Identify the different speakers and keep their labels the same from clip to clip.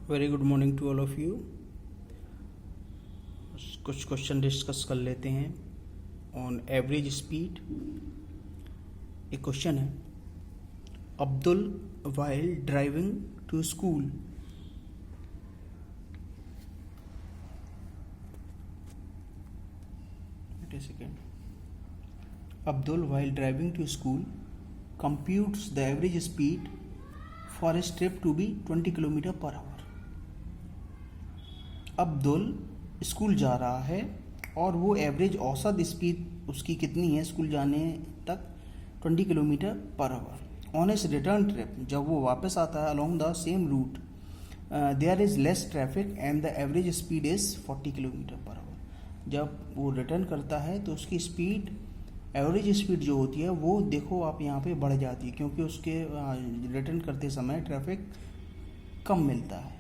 Speaker 1: Very good morning to all of you. कुछ question discuss कर लेते हैं ऑन एवरेज स्पीड। एक क्वेश्चन है, Abdul while driving to school Abdul while driving to school computes the average speed for his trip to be 20 kilometre per our. Abdul school जा रहा है और वो एवरेज औसत स्पीड उसकी कितनी है स्कूल जाने तक 20 kilometre per hour. On his return trip, जब वो वापस आता है along the same route there is less traffic and the average speed is 40 kilometre per hour. जब वो रिटर्न करता है तो उसकी स्पीड, एवरेज स्पीड जो होती है वो देखो आप यहाँ पे बढ़ जाती है, क्योंकि उसके रिटर्न करते समय ट्रैफिक कम मिलता है।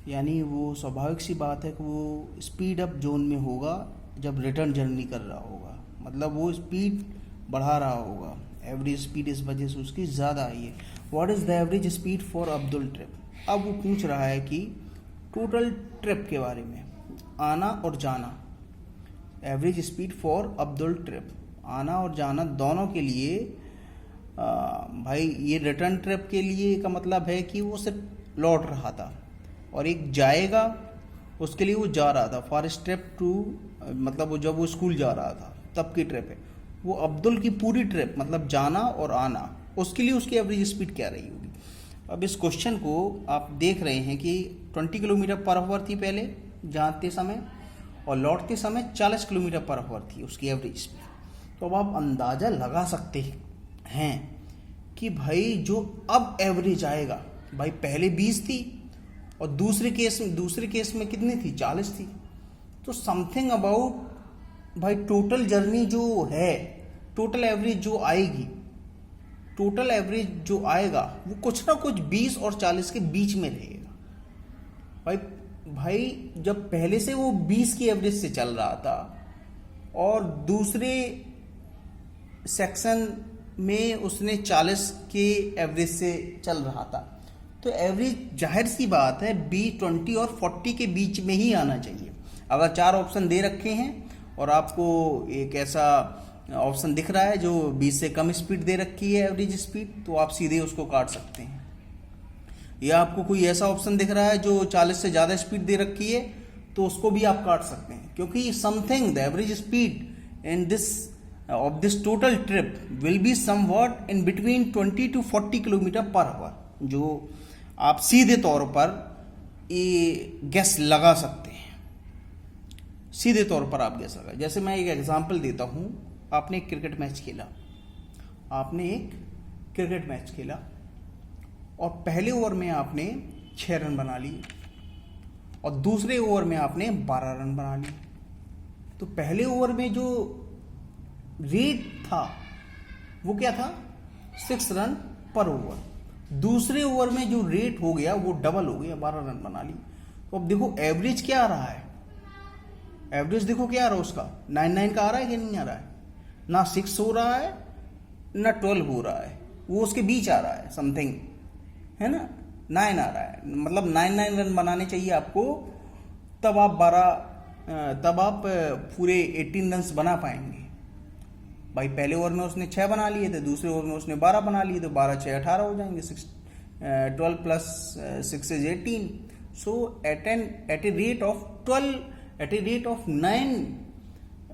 Speaker 1: यानी वो स्वाभाविक सी बात है कि वो स्पीड अप जोन में होगा जब रिटर्न जर्नी कर रहा होगा, मतलब वो स्पीड बढ़ा रहा होगा। एवरेज स्पीड इस वजह से उसकी ज़्यादा आई है। What is the average speed for Abdul trip. अब वो पूछ रहा है कि टोटल ट्रिप के बारे में, आना और जाना। Average speed for Abdul trip, आना और जाना दोनों के लिए। भाई ये रिटर्न ट्रिप के लिए का मतलब है कि वो सिर्फ लौट रहा था, और एक जाएगा उसके लिए वो जा रहा था। फॉर ट्रिप टू, मतलब वो जब वो स्कूल जा रहा था तब की ट्रिप है। वो अब्दुल की पूरी ट्रिप मतलब जाना और आना, उसके लिए उसकी एवरेज स्पीड क्या रही होगी। अब इस क्वेश्चन को आप देख रहे हैं कि 20 किलोमीटर पर आवर थी पहले जाते समय, और लौटते समय 40 किलोमीटर पर आवर थी उसकी एवरेज स्पीड। तो अब आप अंदाज़ा लगा सकते हैं कि भाई जो अब एवरेज आएगा, भाई पहले 20 थी और दूसरे केस में कितनी थी, 40 थी। तो समथिंग अबाउट भाई टोटल जर्नी जो है, टोटल एवरेज जो आएगी, टोटल एवरेज जो आएगा वो कुछ ना कुछ 20 और 40 के बीच में रहेगा। भाई जब पहले से वो 20 की एवरेज से चल रहा था और दूसरे सेक्शन में उसने 40 के एवरेज से चल रहा था, तो एवरेज जाहिर सी बात है 20 और 40 के बीच में ही आना चाहिए। अगर 4 ऑप्शन दे रखे हैं और आपको एक ऐसा ऑप्शन दिख रहा है जो 20 से कम स्पीड दे रखी है एवरेज स्पीड, तो आप सीधे उसको काट सकते हैं। या आपको कोई ऐसा ऑप्शन दिख रहा है जो 40 से ज़्यादा स्पीड दे रखी है, तो उसको भी आप काट सकते हैं, क्योंकि something the average speed in this of this total trip will be somewhat in between 20 to 40 kilometre per our, जो आप सीधे तौर पर ये गैस लगा सकते हैं। सीधे तौर पर आप गैस लगा, जैसे मैं एक एग्जांपल देता हूँ। आपने एक क्रिकेट मैच खेला और पहले ओवर में आपने 6 रन बना लिए और दूसरे ओवर में आपने 12 रन बना लिए। तो पहले ओवर में जो रेट था वो क्या था, 6 रन पर ओवर। दूसरे ओवर में जो रेट हो गया वो डबल हो गया, 12 रन बना ली। तो अब देखो एवरेज क्या आ रहा है, एवरेज देखो क्या आ रहा है उसका, 99 का आ रहा है कि नहीं आ रहा है। ना 6 हो रहा है ना 12 हो रहा है, वो उसके बीच आ रहा है समथिंग, है ना, 9 आ रहा है। मतलब 9 रन बनाने चाहिए आपको, तब आप पूरे 18 रन बना पाएंगे। भाई पहले ओवर में उसने 6 बना लिए थे, दूसरे ओवर में उसने 12 बना लिए, तो 12 6 18 हो जाएंगे। 12 plus 6 is 18। So at a rate of 12, at a rate of 9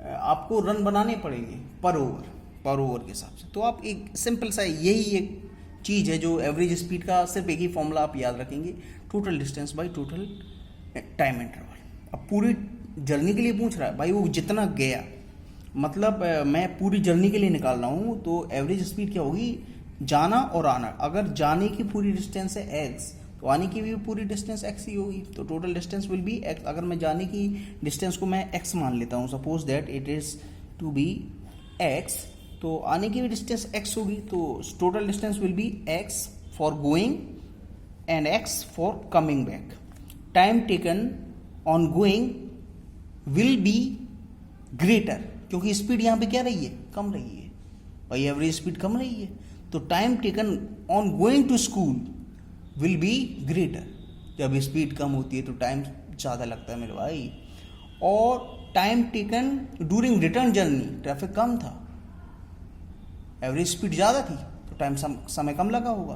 Speaker 1: आपको रन बनाने पड़ेंगे पर ओवर के हिसाब से। तो आप एक सिंपल सा यही एक चीज़ है जो एवरेज स्पीड का सिर्फ एक ही फॉर्मूला आप याद रखेंगे, total distance by total time interval. अब पूरी जर्नी के लिए पूछ रहा है, भाई वो जितना गया, मतलब मैं पूरी जर्नी के लिए निकाल रहा हूँ, तो एवरेज स्पीड क्या होगी, जाना और आना। अगर जाने की पूरी डिस्टेंस है x, तो आने की भी पूरी डिस्टेंस x ही होगी, तो total distance will be x। अगर मैं जाने की डिस्टेंस को मैं x मान लेता हूँ, suppose that it is to be x, तो आने की भी डिस्टेंस x होगी, तो total distance will be x for going and x for coming back. Time taken on going will be greater, क्योंकि स्पीड यहाँ पे क्या रही है, कम रही है भाई, एवरेज स्पीड कम रही है। तो time taken on going to school will be greater. जब स्पीड कम होती है तो टाइम ज़्यादा लगता है मेरे भाई। और time taken during return journey, traffic कम था, एवरेज स्पीड ज़्यादा थी तो टाइम समय कम लगा होगा।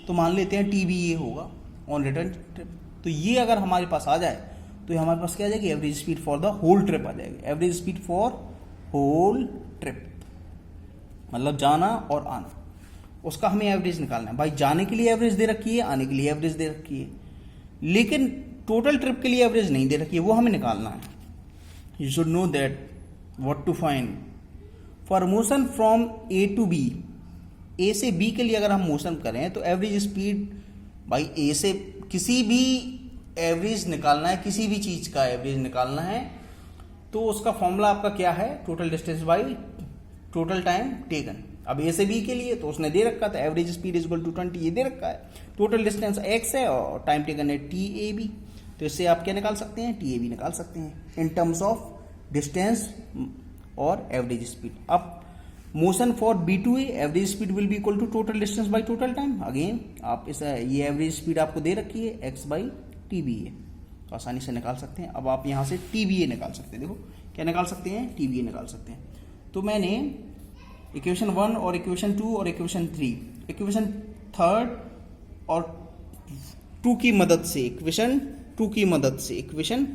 Speaker 1: तो मान लेते हैं TBA होगा ऑन रिटर्न ट्रिप। तो ये अगर हमारे पास आ जाए तो ये हमारे पास क्या आ जाएगी, average speed for the whole trip आ जाएगी। Average speed for whole trip मतलब जाना और आना, उसका हमें एवरेज निकालना है। भाई जाने के लिए एवरेज दे रखी है, आने के लिए एवरेज दे रखी है, लेकिन टोटल ट्रिप के लिए एवरेज नहीं दे रखी है, वो हमें निकालना है। You should know that what to find for motion from A to B। A से B के लिए अगर हम मोशन करें तो एवरेज स्पीड, भाई A से किसी भी एवरेज निकालना है, किसी भी चीज का एवरेज निकालना है तो उसका फॉर्मूला आपका क्या है, total distance by total time taken. अब A से B के लिए तो उसने दे रखा था average speed is equal to 20, ये दे रखा है। टोटल डिस्टेंस x है और टाइम टेकन है TAB, तो इससे आप क्या निकाल सकते हैं, TAB निकाल सकते हैं इन टर्म्स ऑफ डिस्टेंस और एवरेज स्पीड। अब motion for B to A, average speed will be equal to total distance by total time. Again आप इस ये एवरेज स्पीड आपको दे रखी है x बाई TBA, तो आसानी से निकाल सकते हैं। अब आप यहाँ से TBA निकाल सकते हैं, देखो क्या निकाल सकते हैं, TBA निकाल सकते हैं। तो मैंने इक्वेशन 1 और इक्वेशन 2 और इक्वेशन 3, इक्वेशन 3 और 2 की मदद से, इक्वेशन 2 की मदद से, इक्वेशन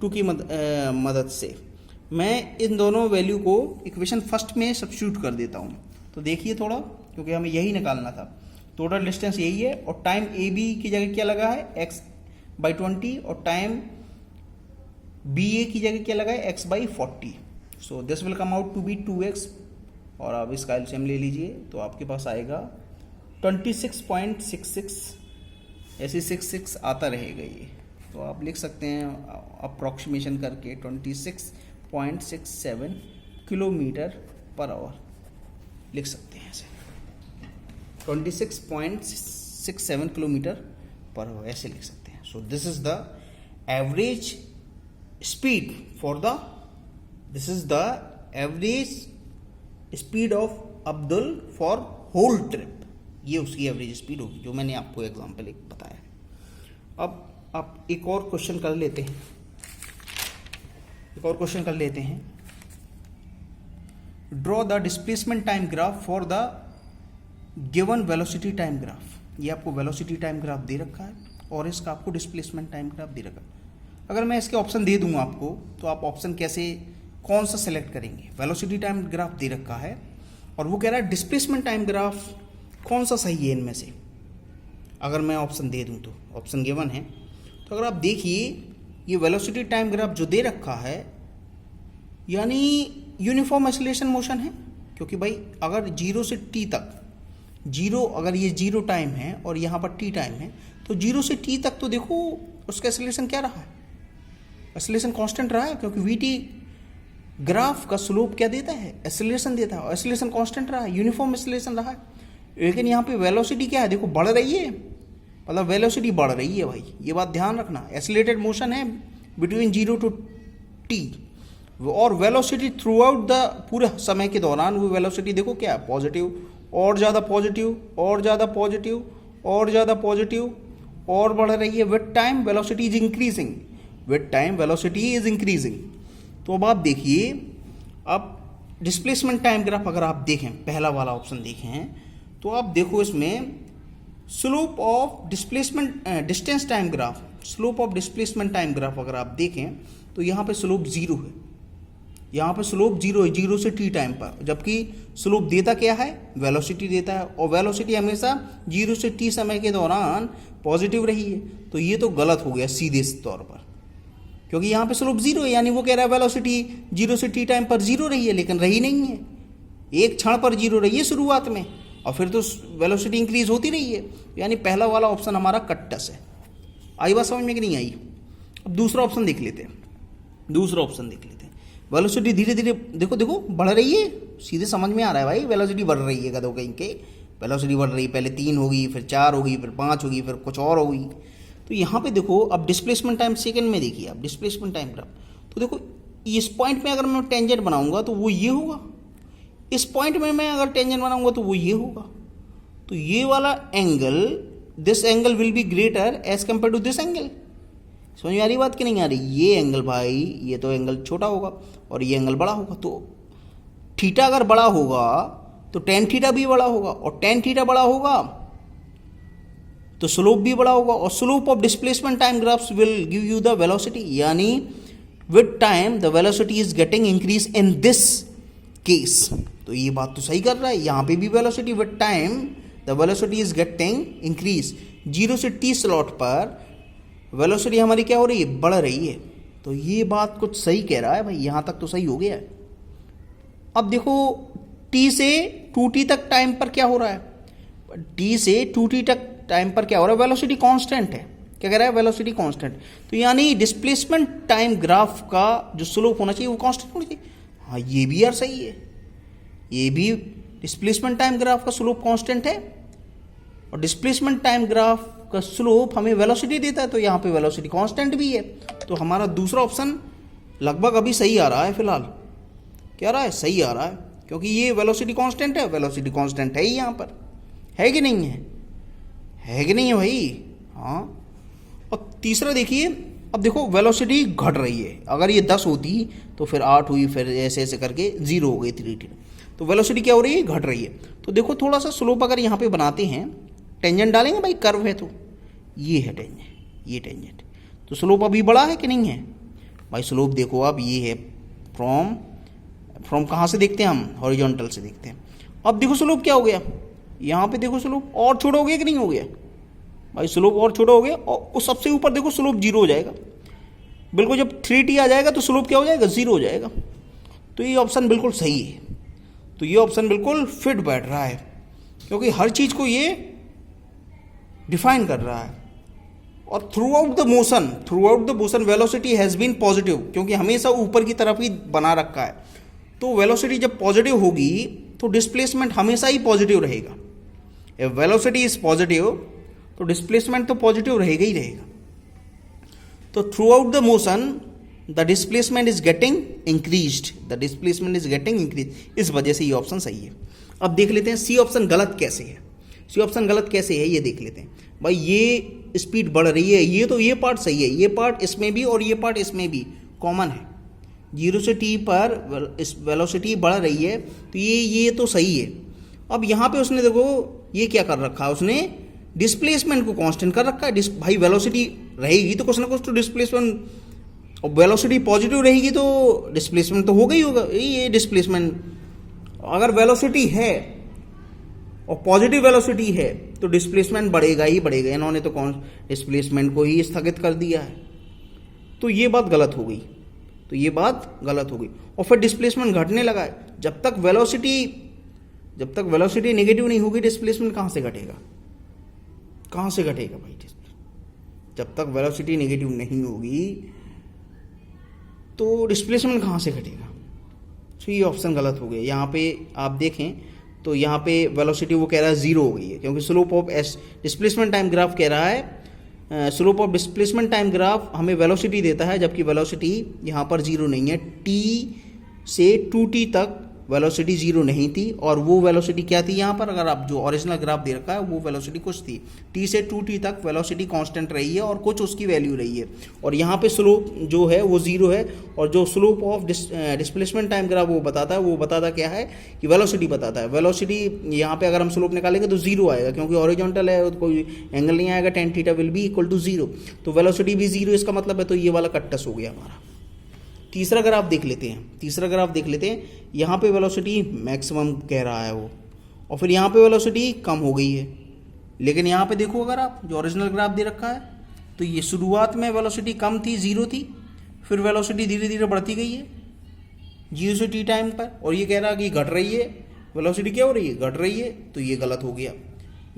Speaker 1: 2 की मदद से मैं इन दोनों वैल्यू को इक्वेशन फर्स्ट में सब्स्टिट्यूट कर देता हूँ। तो देखिए थोड़ा, क्योंकि हमें यही निकालना था, टोटल डिस्टेंस यही है और टाइम AB की जगह क्या लगा है, x बाई 20, और टाइम BA की जगह क्या लगा है, x by 40। So this will come out to be 2x, और अब इसका एलसीएम ले लीजिए तो आपके पास आएगा 26.66, ऐसे 66 आता रहेगा ये, तो आप लिख सकते हैं अप्रॉक्सीमेशन करके 26.67 किलोमीटर पर आवर लिख सकते हैं ऐसे, 26.67 किलोमीटर पर आवर ऐसे लिख सकते हैं। So this is the average speed for the, this is the average speed of Abdul for whole trip, ये उसकी एवरेज स्पीड होगी जो मैंने आपको एग्जांपल एक बताया। अब आप एक और क्वेश्चन कर लेते हैं, एक और क्वेश्चन कर लेते हैं। Draw the displacement time graph for the given velocity time graph. ये आपको वेलोसिटी टाइम ग्राफ दे रखा है और इसका आपको डिस्प्लेसमेंट टाइम ग्राफ दे रखा है। अगर मैं इसके ऑप्शन दे दूंगा आपको तो आप ऑप्शन कैसे, कौन सा सेलेक्ट करेंगे। वेलोसिटी टाइम ग्राफ दे रखा है और वो कह रहा है डिस्प्लेसमेंट टाइम ग्राफ कौन सा सही है इनमें से। अगर मैं ऑप्शन दे दूं तो ऑप्शन गिवन है, तो अगर आप देखिए ये वेलोसिटी टाइम ग्राफ जो दे रखा है यानी यूनिफॉर्म एक्सीलरेशन मोशन है, क्योंकि भाई अगर 0 से t तक, 0 अगर ये 0 टाइम है और यहाँ पर t टाइम है, तो 0 से t तक तो देखो उसका एक्सीलरेशन क्या रहा है, एक्सीलरेशन कांस्टेंट रहा है, क्योंकि vt ग्राफ का स्लोप क्या देता है, एक्सीलरेशन देता है, और एक्सीलरेशन कांस्टेंट रहा है, यूनिफॉर्म एक्सीलरेशन रहा है। लेकिन यहाँ पे वेलोसिटी क्या है, देखो बढ़ रही है, मतलब वेलोसिटी बढ़ रही है भाई, ये बात ध्यान रखना। एक्सीलरेटेड मोशन है बिटवीन 0 to t, और वेलोसिटी थ्रू आउट द पूरे समय के दौरान वो वेलोसिटी देखो क्या है, पॉजिटिव, और ज़्यादा पॉजिटिव, और ज़्यादा पॉजिटिव, और ज़्यादा पॉजिटिव, और बढ़ रही है। With time velocity is increasing, with time velocity is increasing. तो अब आप देखिए, अब डिस्प्लेसमेंट टाइम ग्राफ अगर आप देखें, पहला वाला ऑप्शन देखें, तो आप देखो इसमें slope of displacement distance time graph, slope of displacement time graph अगर आप देखें तो यहाँ पे स्लोप 0 है, यहाँ पे स्लोप 0 है 0 से t टाइम पर, जबकि स्लोप देता क्या है, वेलोसिटी देता है, और वेलोसिटी हमेशा 0 से t समय के दौरान पॉजिटिव रही है। तो ये तो गलत हो गया सीधे तौर पर, क्योंकि यहाँ पे स्लोप 0 है, यानी वो कह रहा है वेलोसिटी 0 से t टाइम पर 0 रही है, लेकिन रही नहीं है, एक क्षण पर 0 रही है शुरुआत में, और फिर तो वेलोसिटी इंक्रीज होती रही है। यानी पहला वाला ऑप्शन हमारा कट्टस है। आई बात समझ में कि नहीं आई। अब दूसरा ऑप्शन देख लेते हैं, दूसरा ऑप्शन देख लेते हैं। वेलोसिटी धीरे धीरे देखो देखो बढ़ रही है, सीधे समझ में आ रहा है भाई, वेलोसिटी बढ़ रही है, गधों कहीं के वेलोसिटी बढ़ रही है, पहले 3 होगी, फिर 4 होगी, फिर 5 होगी, फिर कुछ और होगी। तो यहाँ पे देखो, अब डिस्प्लेसमेंट टाइम सेकंड में देखिए, अब डिस्प्लेसमेंट टाइम ग्राफ, तो देखो इस पॉइंट में अगर मैं टेंजेंट बनाऊंगा तो वो ये होगा, इस पॉइंट में मैं अगर टेंजेंट बनाऊंगा तो वो ये होगा। तो ये वाला angle this angle will be greater as compare to this angle. समझ में आ रही बात कि नहीं आ रही? ये एंगल भाई, ये तो एंगल छोटा होगा और ये एंगल बड़ा होगा, तो थीटा अगर बड़ा होगा तो टेन थीटा भी बड़ा होगा, और टेन थीटा बड़ा होगा तो स्लोप भी बड़ा होगा, और slope of displacement time graphs will give you the velocity, यानी with time the velocity is getting increase in this case. तो ये बात तो सही कर रहा है, यहाँ पे भी velocity with time the velocity is getting increase. 0 से t स्लॉट पर वेलोसिटी हमारी क्या हो रही है? बढ़ रही है। तो ये बात कुछ सही कह रहा है भाई, यहाँ तक तो सही हो गया है। अब देखो t से 2t तक टाइम पर क्या हो रहा है? t से 2t तक टाइम पर क्या हो रहा है? वेलोसिटी कांस्टेंट है। क्या कह रहा है? Velocity constant. तो यानी डिस्प्लेसमेंट टाइम ग्राफ का जो स्लोप होना चाहिए वो कांस्टेंट होना चाहिए। हाँ, ये भी यार सही है, ये भी डिस्प्लेसमेंट टाइम ग्राफ का स्लोप कांस्टेंट है, और डिस्प्लेसमेंट टाइम ग्राफ का स्लोप हमें वेलोसिटी देता है, तो यहाँ पे वेलोसिटी कांस्टेंट भी है। तो हमारा दूसरा ऑप्शन लगभग अभी सही आ रहा है फिलहाल। क्या आ रहा है? सही आ रहा है, क्योंकि ये वेलोसिटी कांस्टेंट है, वेलोसिटी कांस्टेंट है ही यहाँ पर, है कि नहीं है? है कि नहीं है भाई? हाँ। और तीसरा देखिए, अब देखो वेलोसिटी घट रही है, अगर ये 10 होती तो फिर 8 हुई, फिर ऐसे ऐसे करके 0 हो गई 3t। तो वेलोसिटी क्या हो रही है? घट रही है। तो देखो थोड़ा सा स्लोप अगर यहाँ पे बनाते हैं, टेंजेंट डालेंगे भाई, कर्व है तो ये है टेंजेंट, ये टेंजेंट, तो स्लोप अभी बड़ा है कि नहीं है भाई? स्लोप देखो अब ये है फ्रॉम कहाँ से देखते हैं हम? हॉरिजॉन्टल से देखते हैं। अब देखो स्लोप क्या हो गया, यहाँ पे देखो स्लोप और छोटा हो गया कि नहीं हो गया भाई? स्लोप और छोटा हो गया, और उस सबसे ऊपर देखो स्लोप 0 हो जाएगा। बिल्कुल जब 3t आ जाएगा तो स्लोप क्या हो जाएगा? 0 हो जाएगा। तो ये ऑप्शन बिल्कुल सही है, तो ये ऑप्शन बिल्कुल फिट बैठ रहा है, क्योंकि हर चीज़ को ये डिफाइन कर रहा है। और throughout the motion velocity has been positive, क्योंकि हमेशा ऊपर की तरफ ही बना रखा है। तो वेलोसिटी जब पॉजिटिव होगी तो डिस्प्लेसमेंट हमेशा ही पॉजिटिव रहेगा। if वेलोसिटी इज पॉजिटिव तो डिस्प्लेसमेंट तो पॉजिटिव रहेगा ही रहेगा। तो through out the motion the displacement is getting increased, इस वजह से ये ऑप्शन सही है। अब देख लेते हैं सी ऑप्शन गलत कैसे है। सी ऑप्शन गलत कैसे है ये देख लेते हैं भाई। ये स्पीड बढ़ रही है, ये पार्ट सही है, ये पार्ट इसमें भी और ये पार्ट इसमें भी कॉमन है। 0 से t पर वेलोसिटी बढ़ रही है, तो ये तो सही है। अब यहाँ पे उसने देखो ये क्या कर रखा है, उसने डिस्प्लेसमेंट को कांस्टेंट कर रखा है। भाई वेलोसिटी रहेगी तो कुछ ना कुछ तो डिस्प्लेसमेंट, और वेलोसिटी पॉजिटिव रहेगी तो डिस्प्लेसमेंट तो होगा ही होगा। ये डिस्प्लेसमेंट अगर वेलोसिटी है और पॉजिटिव वेलोसिटी है तो डिस्प्लेसमेंट बढ़ेगा ही बढ़ेगा। इन्होंने तो कौन डिस्प्लेसमेंट को ही स्थगित कर दिया है, तो ये बात गलत हो गई, तो ये बात गलत हो गई। और फिर डिस्प्लेसमेंट घटने लगा है। जब तक वेलोसिटी नेगेटिव नहीं होगी डिस्प्लेसमेंट कहाँ से घटेगा? कहाँ से घटेगा भाई? जब तक वेलोसिटी नेगेटिव नहीं होगी तो डिस्प्लेसमेंट कहाँ से घटेगा? तो ये ऑप्शन गलत हो गया। यहाँ पे आप देखें तो यहाँ पे वेलोसिटी वो कह रहा है 0 हो गई है, क्योंकि slope of displacement time graph कह रहा है, slope of displacement time graph हमें वेलोसिटी देता है, जबकि वेलोसिटी यहाँ पर 0 नहीं है। t से 2t तक वेलोसिटी 0 नहीं थी, और वो वेलोसिटी क्या थी यहाँ पर? अगर आप जो ओरिजिनल ग्राफ दे रखा है वो वेलोसिटी कुछ थी। t से 2t तक वेलोसिटी कांस्टेंट रही है और कुछ उसकी वैल्यू रही है, और यहाँ पे स्लोप जो है वो 0 है। और जो slope of displacement time graph वो बताता क्या है कि वेलोसिटी बताता है। वेलोसिटी यहाँ पे अगर हम स्लोप निकालेंगे तो 0 आएगा, क्योंकि हॉरिजॉन्टल है, कोई एंगल नहीं आएगा, tan theta will be equal to 0। तो वेलोसिटी भी 0 इसका मतलब है, तो ये वाला कट टस हो गया हमारा। तीसरा ग्राफ देख लेते हैं। यहाँ पे वेलोसिटी मैक्सिमम कह रहा है वो, और फिर यहाँ पे वेलोसिटी कम हो गई है। लेकिन यहाँ पे देखो अगर आप जो ओरिजिनल ग्राफ दे रखा है, तो ये शुरुआत में वेलोसिटी कम थी, 0 थी, फिर वेलोसिटी धीरे धीरे बढ़ती गई है 0 से t टाइम पर, और ये कह रहा है कि घट रही है। वेलोसिटी क्या हो रही है? घट रही है। तो ये गलत हो गया।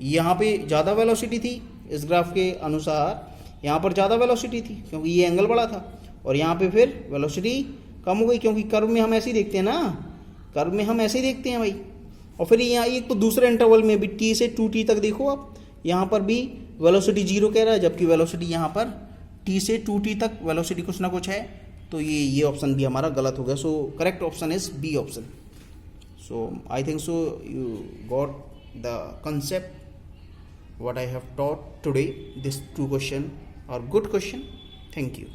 Speaker 1: यहाँ पे ज़्यादा वेलोसिटी थी इस ग्राफ के अनुसार, यहाँ पर ज़्यादा वेलोसिटी थी क्योंकि ये एंगल बड़ा था, और यहाँ पे फिर वेलोसिटी कम हो गई, क्योंकि कर्व में हम ऐसे ही देखते हैं ना, कर्व में हम ऐसे ही देखते हैं भाई। और फिर यहाँ एक तो दूसरे इंटरवल में भी t से 2t तक देखो आप, यहाँ पर भी वेलोसिटी 0 कह रहा है, जबकि वेलोसिटी यहाँ पर t से 2t तक वेलोसिटी कुछ ना कुछ है। तो ये ऑप्शन भी हमारा गलत हो गया। So correct option is B option. So I think so you got the concept what I have taught today. These two question are good question. Thank you.